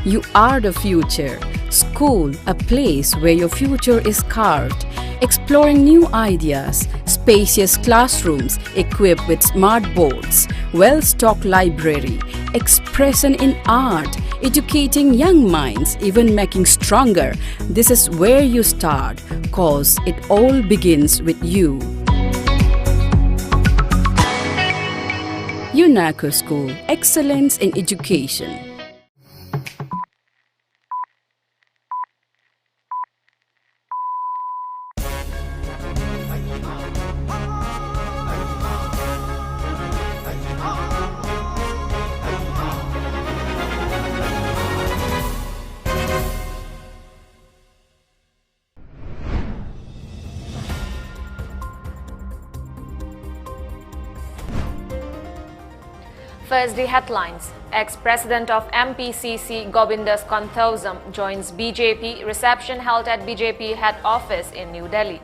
You are the future. School, a place where your future is carved. Exploring new ideas, spacious classrooms equipped with smart boards, well-stocked library, expression in art, educating young minds, even making stronger. This is where you start, cause it all begins with you. UNACO School, excellence in education. First, the headlines. Ex-President of MPCC Govindas Konthausam joins BJP, reception held at BJP head office in New Delhi.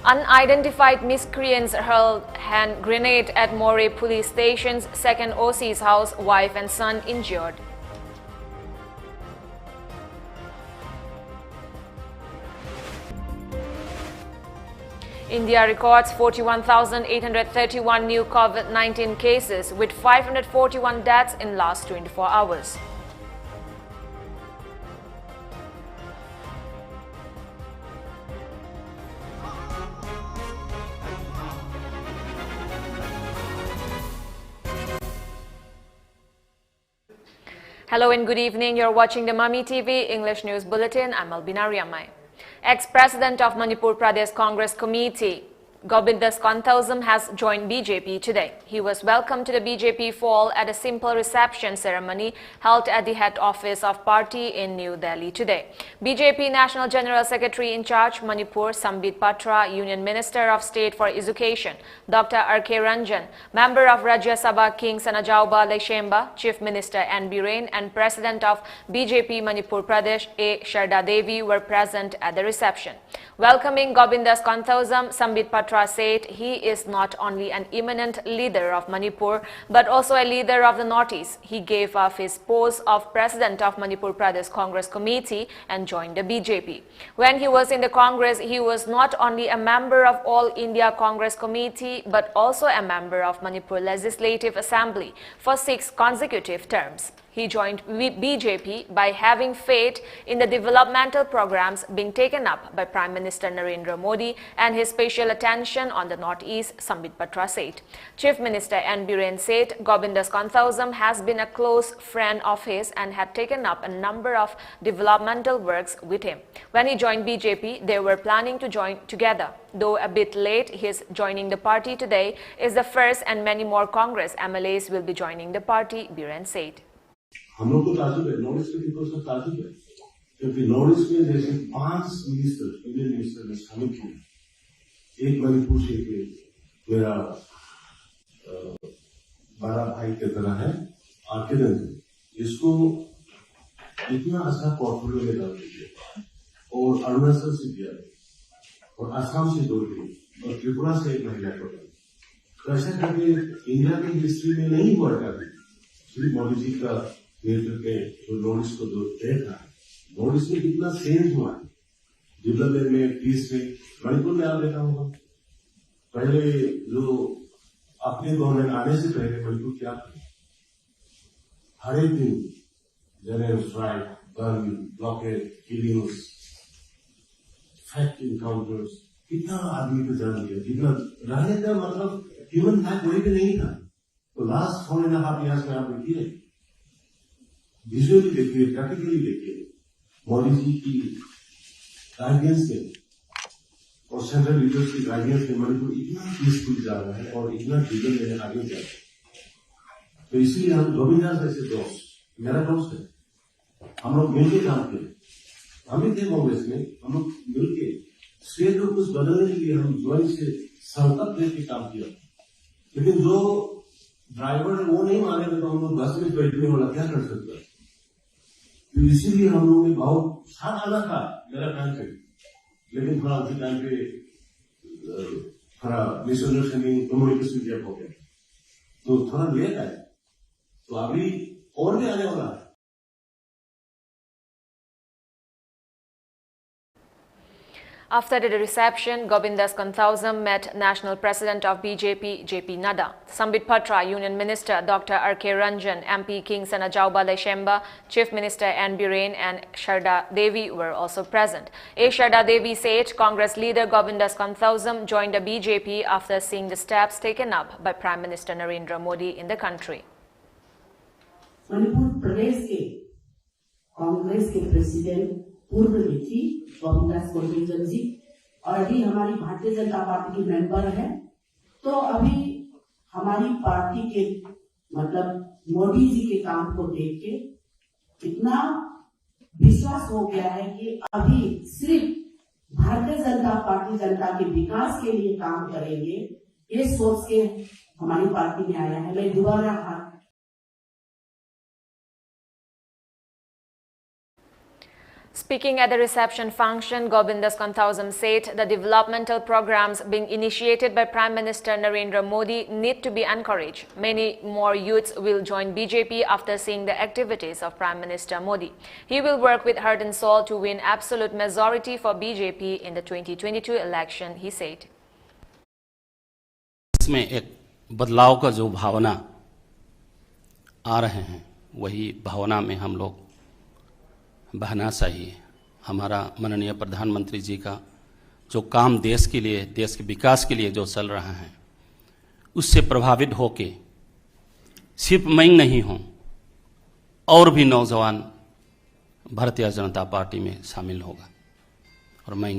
Unidentified miscreants hurled hand grenade at Moreh police station's second OC's house, wife and son injured. India records 41,831 new COVID-19 cases with 541 deaths in last 24 hours. Hello and good evening. You're watching the MAMITv English News Bulletin. I'm ALBINA RIAMEI. Ex-President of Manipur Pradesh Congress Committee, Govindas Konthausam has joined BJP today. He was welcomed to the BJP fold at a simple reception ceremony held at the head office of party in New Delhi today. BJP National General Secretary in charge Manipur, Sambit Patra, Union Minister of State for Education, Dr. R.K. Ranjan, Member of Rajya Sabha King Sanajauba Leshemba, Chief Minister N. Biren, and President of BJP Manipur Pradesh A. Sharda Devi were present at the reception. Welcoming Govindas Konthausam, Sambit Patra said he is not only an eminent leader of Manipur but also a leader of the Northeast. He gave up his post of President of Manipur Pradesh Congress Committee and joined the BJP. When he was in the Congress, he was not only a member of All India Congress Committee but also a member of Manipur Legislative Assembly for 6 consecutive terms. He joined BJP by having faith in the developmental programs being taken up by Prime Minister Narendra Modi and his special attention on the Northeast, Sambit Patra said. Chief Minister N. Biren said Govindas Konthausam has been a close friend of his and had taken up a number of developmental works with him. When he joined BJP, they were planning to join together. Though a bit late, his joining the party today is the first and many more Congress MLAs will be joining the party, Biren said. हम लोग को ताजुब है, north east के people से ताजुब है, क्योंकि नॉर्थ ईस्ट में जैसे 5 मिनिस्टर, यूनियन मिनिस्टर ने शामिल किए, एक मणिपुर से मेरा 12 भाई की तरह है, आर्के रंजन, इसको इतना अच्छा पोर्टफोलियो में डाल दिया, और अरुणाचल से दिया, और असम से 2 दी, और त्रिपुरा से 1 महिला को डाल। तो ऐसा करके इंडिया की हिस्ट्री में नहीं हुआ कभी, श्री मोदी जी का नेतृत्व में जो नॉर्थ ईस्ट को देखा, नॉर्थ ईस्ट में कितना चेंज हुआ है, डेवलपमेंट में, पीस में। मणिपुर में आप देखा होगा, पहले जो अपने गवर्नमेंट आने से पहले मणिपुर क्या था, हर एक दिन general strike, burn, blockade, killings, fact encounters, कितना आदमी को जान दिया, कितना रहने का मतलब ह्यूमन था कोई भी नहीं था। तो लास्ट 4.5 years में आप देखिए, विजुअली देखिए, प्रैक्टिकली देखिए, मोदी जी की गाइडेंस में और सेंट्रल लीडर्स की गाइडेंस में मणिपुर इतना पीसफुल जा रहा है और इतना फ्रीडम लेने आगे जा रहा है। तो इसलिए हम गोविंदास जैसे दोस्त, मेरा दोस्त है, हम लोग मिलकर काम किए, हम भी थे कांग्रेस में, हम लोग मिलकर स्टेट को कुछ बदलने के लिए हम ज्वाइन से संकल्प लेकर काम किया। लेकिन जो ड्राइवर है वो नहीं मानेगा तो हम लोग बस में बैठने वाला क्या कर सकता है। तो इसीलिए हम लोगों ने बहुत साथ आना था मेरा टाइम पे, लेकिन थोड़ा उसी टाइम पे थोड़ा मिसअंडरस्टैंडिंग कम्युनिकेशन गैप हो गया, तो थोड़ा लेट आए, तो अभी और भी आने वाला है। After the reception, Gobindas Konthausam met National President of BJP, JP Nadda. Sambit Patra, Union Minister Dr. R.K. Ranjan, MP King Sanajauba Leshemba, Chief Minister N. Biren and Sharda Devi were also present. A. Sharda Devi said Congress leader Gobindas Konthausam joined the BJP after seeing the steps taken up by Prime Minister Narendra Modi in the country. Manipur प्रदेश के कांग्रेस के president पूर्व मंत्री गोविंदास कोंथौसम जी और अभी हमारी Bharatiya Janata party की member है। तो अभी हमारी पार्टी के मतलब मोदी जी के काम को देख के इतना विश्वास हो गया है कि अभी सिर्फ भारतीय जनता पार्टी जनता के विकास के लिए काम करेंगे, ये सोच के हमारी पार्टी में आया है। मैं दोबारा Speaking at the reception function, Gobindas Konthausam said the developmental programs being initiated by Prime Minister Narendra Modi need to be encouraged. Many more youths will join BJP after seeing the activities of Prime Minister Modi. He will work with heart and soul to win absolute majority for BJP in the 2022 election, he said. इसमें एक बदलाव का जो भावना आ रहे हैं, वही भावना में हम लोग बहना चाहिए। हमारा माननीय प्रधानमंत्री जी का जो काम देश के लिए, देश के विकास के लिए जो चल रहा है, उससे प्रभावित होके सिर्फ मैं नहीं हूं, और भी नौजवान भारतीय जनता पार्टी में शामिल होगा। और मैं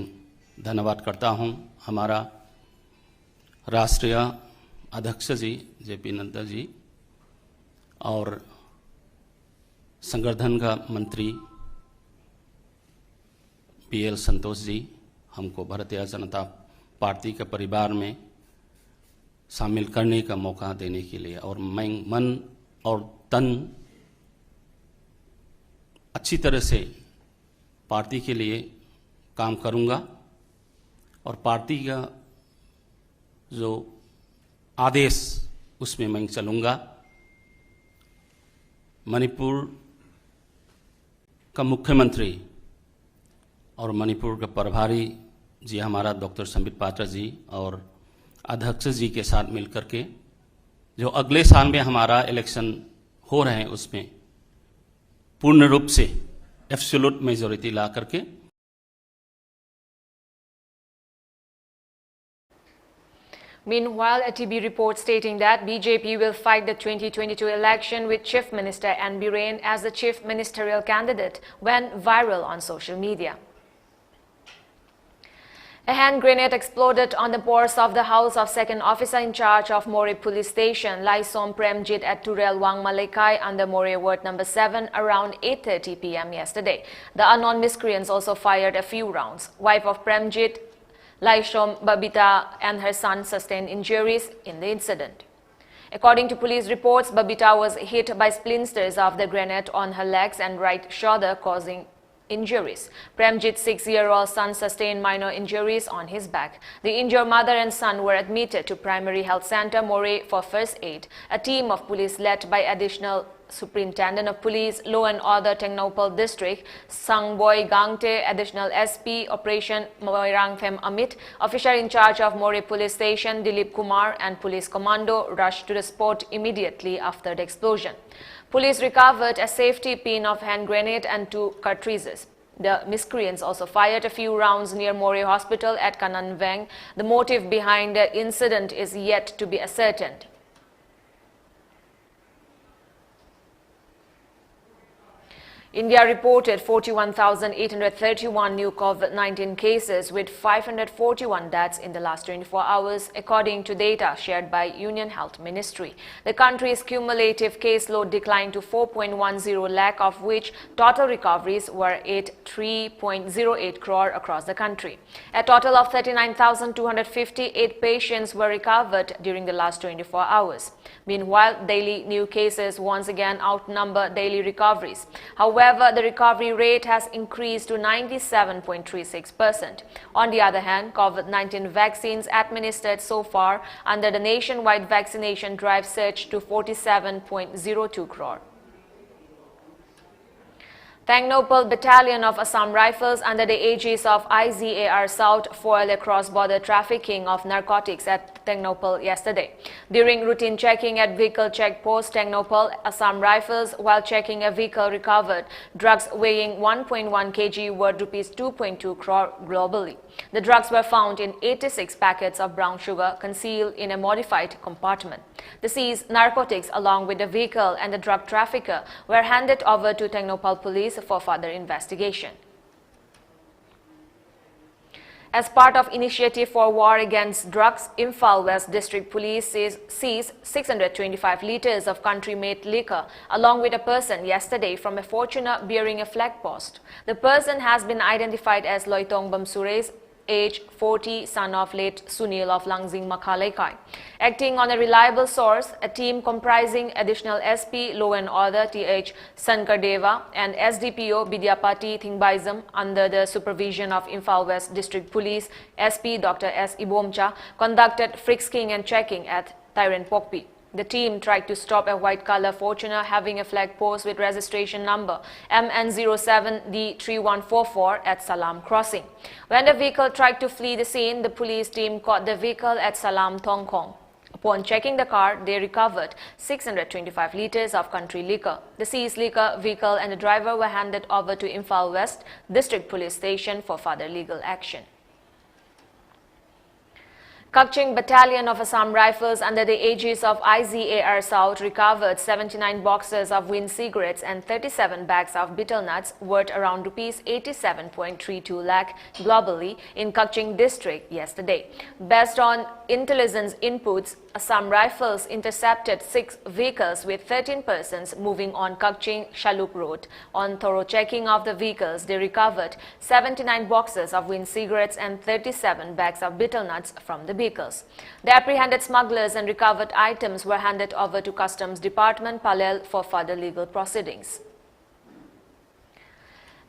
धन्यवाद करता हूं हमारा राष्ट्रीय अध्यक्ष जी जेपी नड्डा जी और संगठन का मंत्री पीएल संतोष जी हमको भारतीय जनता पार्टी के परिवार में शामिल करने का मौका देने के लिए, और मैं मन और तन अच्छी तरह से पार्टी के लिए काम करूंगा और पार्टी का जो आदेश उसमें मैं चलूंगा। मणिपुर का मुख्यमंत्री और मणिपुर का प्रभारी जी हमारा डॉक्टर संबित पात्रा जी और अध्यक्ष जी के साथ मिलकर के जो अगले साल में हमारा इलेक्शन हो रहे हैं उसमें पूर्ण रूप से एब्सोल्यूट मेजॉरिटी ला करके। Meanwhile, a TB report stating that BJP will fight the 2022 election with Chief Minister N. Biren as the chief ministerial candidate went viral on social media. A hand grenade exploded on the porch of the house of second officer in charge of More Police Station, Laisom Premjit at Turel Wang Malaikai under More Ward number 7 around 8:30 p.m. yesterday. The unknown miscreants also fired a few rounds. Wife of Premjit, Laisom Babita and her son sustained injuries in the incident. According to police reports, Babita was hit by splinters of the grenade on her legs and right shoulder, causing injuries. Premjit's 6-year-old son sustained minor injuries on his back. The injured mother and son were admitted to Primary Health Center More for first aid. A team of police led by Additional Superintendent of Police, Law and Order Tengnoupal District, Sangboy Gangte, Additional SP, Operation Moirangfem Amit, officer in charge of More Police Station, Dilip Kumar, and Police Commando rushed to the spot immediately after the explosion. Police recovered a safety pin of hand grenade and 2 cartridges. The miscreants also fired a few rounds near More Hospital at Kananveng. The motive behind the incident is yet to be ascertained. India reported 41,831 new COVID-19 cases with 541 deaths in the last 24 hours, according to data shared by Union Health Ministry. The country's cumulative caseload declined to 4.10 lakh, of which total recoveries were at 3.08 crore across the country. A total of 39,258 patients were recovered during the last 24 hours. Meanwhile, daily new cases once again outnumber daily recoveries. However, However, the recovery rate has increased to 97.36%. On the other hand, COVID-19 vaccines administered so far under the nationwide vaccination drive surged to 47.02 crore. Thangnopal Battalion of Assam Rifles under the aegis of IZAR South foiled a cross-border trafficking of narcotics at Thangnopal yesterday. During routine checking at vehicle checkpost Thangnopal, Assam Rifles, while checking a vehicle, recovered drugs weighing 1.1 kg worth rupees 2.2 crore globally. The drugs were found in 86 packets of brown sugar concealed in a modified compartment. The seized narcotics along with the vehicle and the drug trafficker were handed over to Thangnopal police for further investigation. As part of Initiative for War Against Drugs, Imphal West District Police seized 625 litres of country-made liquor along with a person yesterday from a Fortuner bearing a flag post. The person has been identified as Loitong Bamsures, age 40, son of late Sunil of Langzing Makhalaikai. Acting on a reliable source, a team comprising additional SP Law and Order Th Sankardeva and SDPO Bidyapati Thingbaizam under the supervision of Imphal West District Police SP Dr. S. Ibomcha conducted frisking and checking at Thairen Pokpi. The team tried to stop a white-color Fortuner having a flag post with registration number MN07D3144 at Salam Crossing. When the vehicle tried to flee the scene, the police team caught the vehicle at Salam Tongkong. Upon checking the car, they recovered 625 litres of country liquor. The seized liquor, vehicle and the driver were handed over to Imphal West District Police Station for further legal action. Kukching Battalion of Assam Rifles under the aegis of IZAR South recovered 79 boxes of wind cigarettes and 37 bags of betel nuts worth around rupees 87.32 lakh globally in Kukching district yesterday. Based on intelligence inputs, Assam Rifles intercepted 6 vehicles with 13 persons moving on Kukching-Shaluk Road. On thorough checking of the vehicles, they recovered 79 boxes of wind cigarettes and 37 bags of betel nuts from the vehicles. The apprehended smugglers and recovered items were handed over to Customs Department, Palel, for further legal proceedings.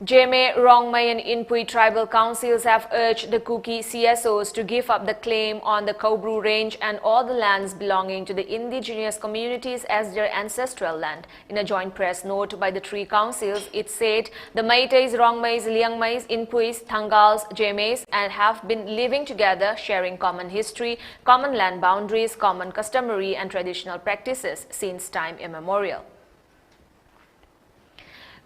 RIAMEI, Rongmei and Inpui tribal councils have urged the Kuki CSOs to give up the claim on the Kobru range and all the lands belonging to the indigenous communities as their ancestral land. In a joint press note by the 3 councils, it said the Meiteis, Rongmeis, Liangmeis, Inpuis, Thangals, RIAMEIs and have been living together, sharing common history, common land boundaries, common customary and traditional practices since time immemorial.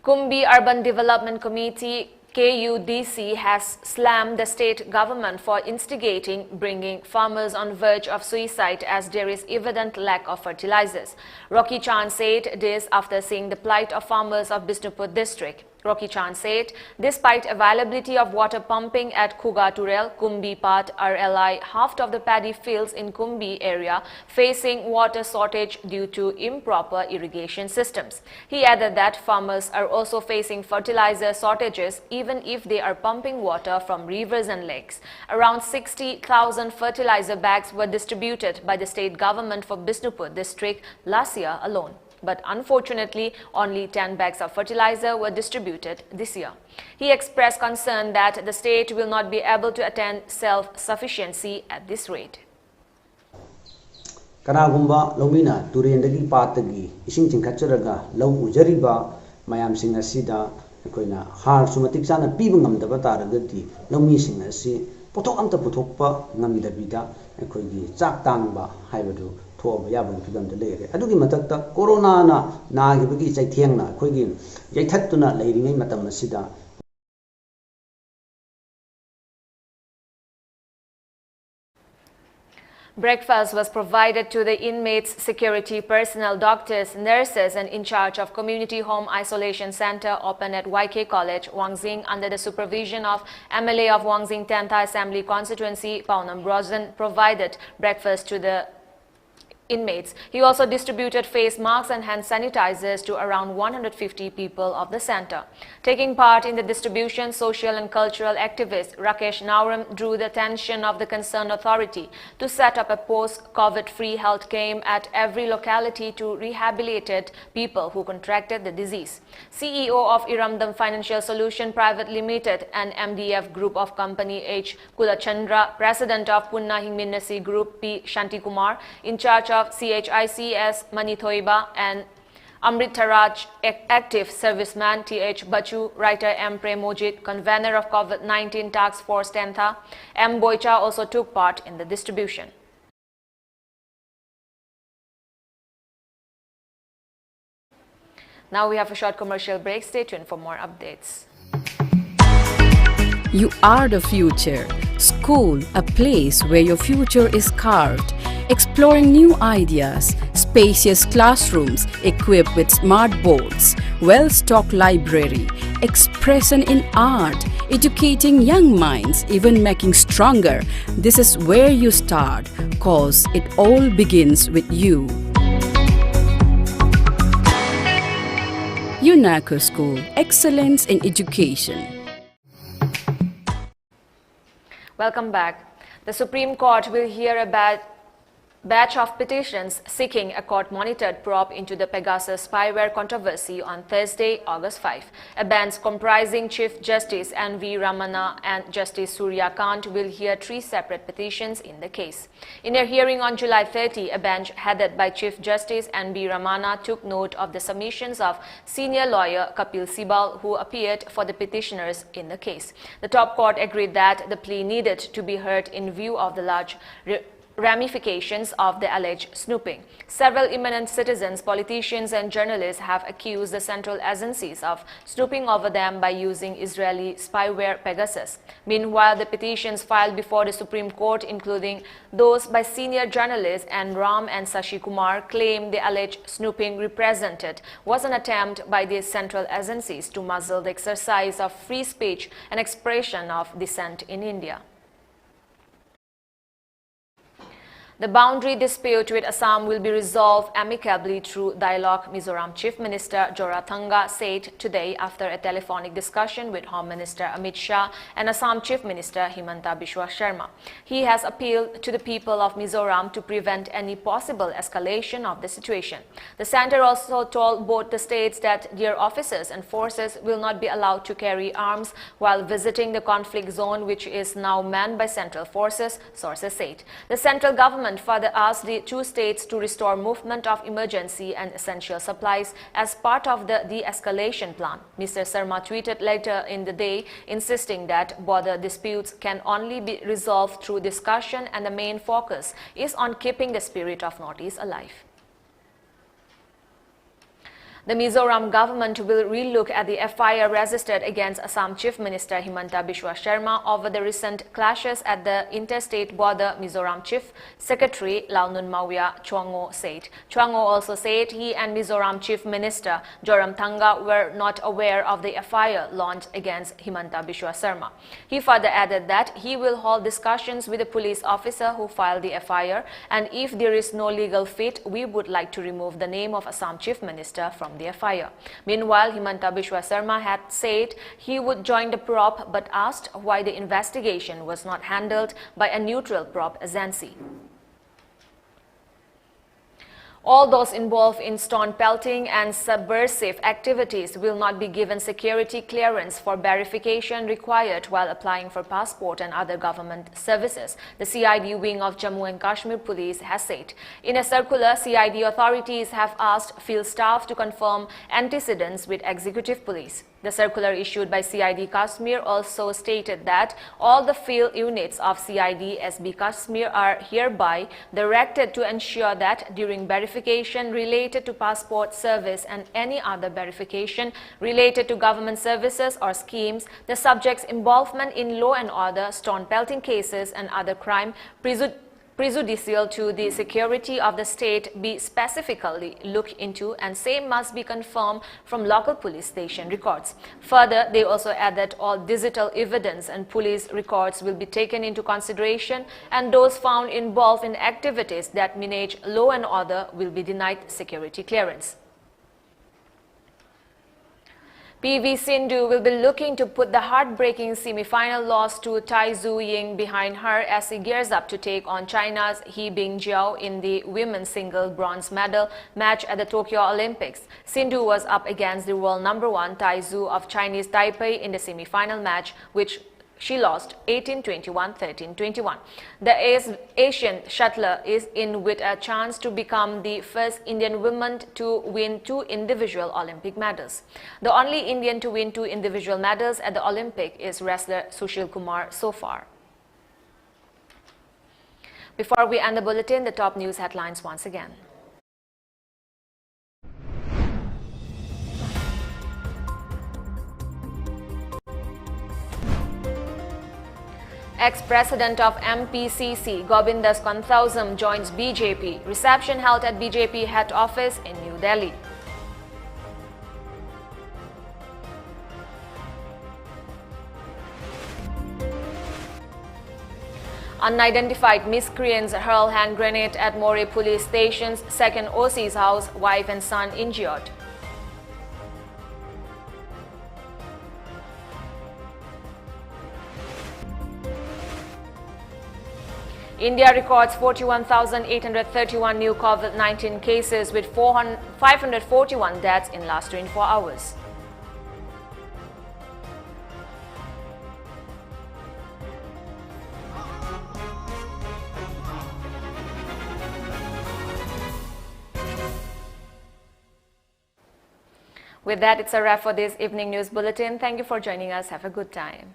Kumbi Urban Development Committee KUDC has slammed the state government for instigating bringing farmers on verge of suicide as there is evident lack of fertilizers. Rocky Chan said this after seeing the plight of farmers of Bishnupur district. Rocky Chan said, despite availability of water pumping at Khuga Turel, Kumbi Pat, RLI, half of the paddy fields in Kumbi area facing water shortage due to improper irrigation systems. He added that farmers are also facing fertilizer shortages even if they are pumping water from rivers and lakes. Around 60,000 fertilizer bags were distributed by the state government for Bishnupur district last year alone. But unfortunately, only 10 bags of fertilizer were distributed this year. He expressed concern that the state will not be able to attain self-sufficiency at this rate. Kanagumba Lomina Turendagi Patagi, Ising Tinkacharaga, Low Ujariba, Mayam Singasida, Koina, Har Sumatikana, Pibungam the Bataragati, Lomi Singasi, Potokanta Potokpa, Namidabida, and Kogi, Zak Tangba, Hybadu. Adugi Matata, Corona, Nagibagi, Zaitiana, Quigin, Jaitatuna, Lady Matamasida. Breakfast was provided to the inmates, security personnel, doctors, nurses, and in charge of Community Home Isolation Center open at YK College, Wangzing, under the supervision of MLA of Wangzing 10th Assembly Constituency, Paunam Brozen, provided breakfast to the inmates. He also distributed face masks and hand sanitizers to around 150 people of the center. Taking part in the distribution, social and cultural activist Rakesh Nauram drew the attention of the concerned authority to set up a post-COVID-free health camp at every locality to rehabilitate people who contracted the disease. CEO of Iramdam Financial Solution Private Limited and MDF Group of Company H. Kulachandra, President of Punna Hingminasi Group P. Shantikumar, in charge of CHICS Manithoiba, and Amritaraj active serviceman T.H. Bachu, writer M. Premojit, convener of COVID-19 Task Force Tentha, M. Boicha also took part in the distribution. Now we have a short commercial break. Stay tuned for more updates. You are the future. School, a place where your future is carved. Exploring new ideas, spacious classrooms equipped with smart boards, well-stocked library, expression in art, educating young minds, even making stronger. This is where you start, cause it all begins with you. UNACO School, excellence in education. Welcome back. The Supreme Court will hear a batch of petitions seeking a court-monitored probe into the Pegasus spyware controversy on Thursday, August 5. A bench comprising Chief Justice N.V. Ramana and Justice Surya Kant will hear 3 separate petitions in the case. In a hearing on July 30, a bench headed by Chief Justice N.V. Ramana took note of the submissions of senior lawyer Kapil Sibal, who appeared for the petitioners in the case. The top court agreed that the plea needed to be heard in view of the large ramifications of the alleged snooping. Several eminent citizens, politicians and journalists have accused the central agencies of snooping over them by using Israeli spyware Pegasus. Meanwhile, the petitions filed before the Supreme Court, including those by senior journalists and Ram and Sashi Kumar, claim the alleged snooping represented was an attempt by these central agencies to muzzle the exercise of free speech and expression of dissent in India. The boundary dispute with Assam will be resolved amicably through dialogue, Mizoram Chief Minister Jorathanga said today after a telephonic discussion with Home Minister Amit Shah and Assam Chief Minister Himanta Biswa Sharma. He has appealed to the people of Mizoram to prevent any possible escalation of the situation. The centre also told both the states that their officers and forces will not be allowed to carry arms while visiting the conflict zone, which is now manned by central forces, sources said. The central government further asked the 2 states to restore movement of emergency and essential supplies as part of the de-escalation plan. Mr. Sharma tweeted later in the day, insisting that border disputes can only be resolved through discussion and the main focus is on keeping the spirit of Northeast alive. The Mizoram government will relook at the FIR registered against Assam Chief Minister Himanta Biswa Sharma over the recent clashes at the interstate border, Mizoram Chief Secretary Launun Mawia Chwango said. Chwango also said he and Mizoram Chief Minister Joramthanga were not aware of the FIR launched against Himanta Biswa Sharma. He further added that he will hold discussions with the police officer who filed the FIR, and if there is no legal fit, we would like to remove the name of Assam Chief Minister from the FIR. Meanwhile, Himanta Biswa Sharma had said he would join the probe but asked why the investigation was not handled by a neutral probe agency. All those involved in stone pelting and subversive activities will not be given security clearance for verification required while applying for passport and other government services, the CID wing of Jammu and Kashmir Police has said. In a circular, CID authorities have asked field staff to confirm antecedents with executive police. The circular issued by CID Kashmir also stated that all the field units of CID SB Kashmir are hereby directed to ensure that during verification related to passport service and any other verification related to government services or schemes, the subject's involvement in law and order, stone pelting cases and other crime prejudicial to the security of the state be specifically looked into, and same must be confirmed from local police station records. Further, they also add that all digital evidence and police records will be taken into consideration, and those found involved in activities that menace law and order will be denied security clearance. PV Sindhu will be looking to put the heartbreaking semi-final loss to Tai Tzu Ying behind her as he gears up to take on China's He Bingjiao in the women's single bronze medal match at the Tokyo Olympics. Sindhu was up against the world #1 Tai Tzu of Chinese Taipei in the semi-final match, which she lost 18-21, 13-21. The Asian shuttler is in with a chance to become the first Indian woman to win 2 individual Olympic medals. The only Indian to win 2 individual medals at the Olympic is wrestler Sushil Kumar so far. Before we end the bulletin, the top news headlines once again. Ex-president of MPCC, Govindas Konthausam, joins BJP. Reception held at BJP head office in New Delhi. Unidentified miscreants hurl hand grenade at Moreh police station's second OC's house, wife and son injured. India records 41,831 new COVID-19 cases with 541 deaths in last 24 hours. With that, it's a wrap for this evening news bulletin. Thank you for joining us. Have a good time.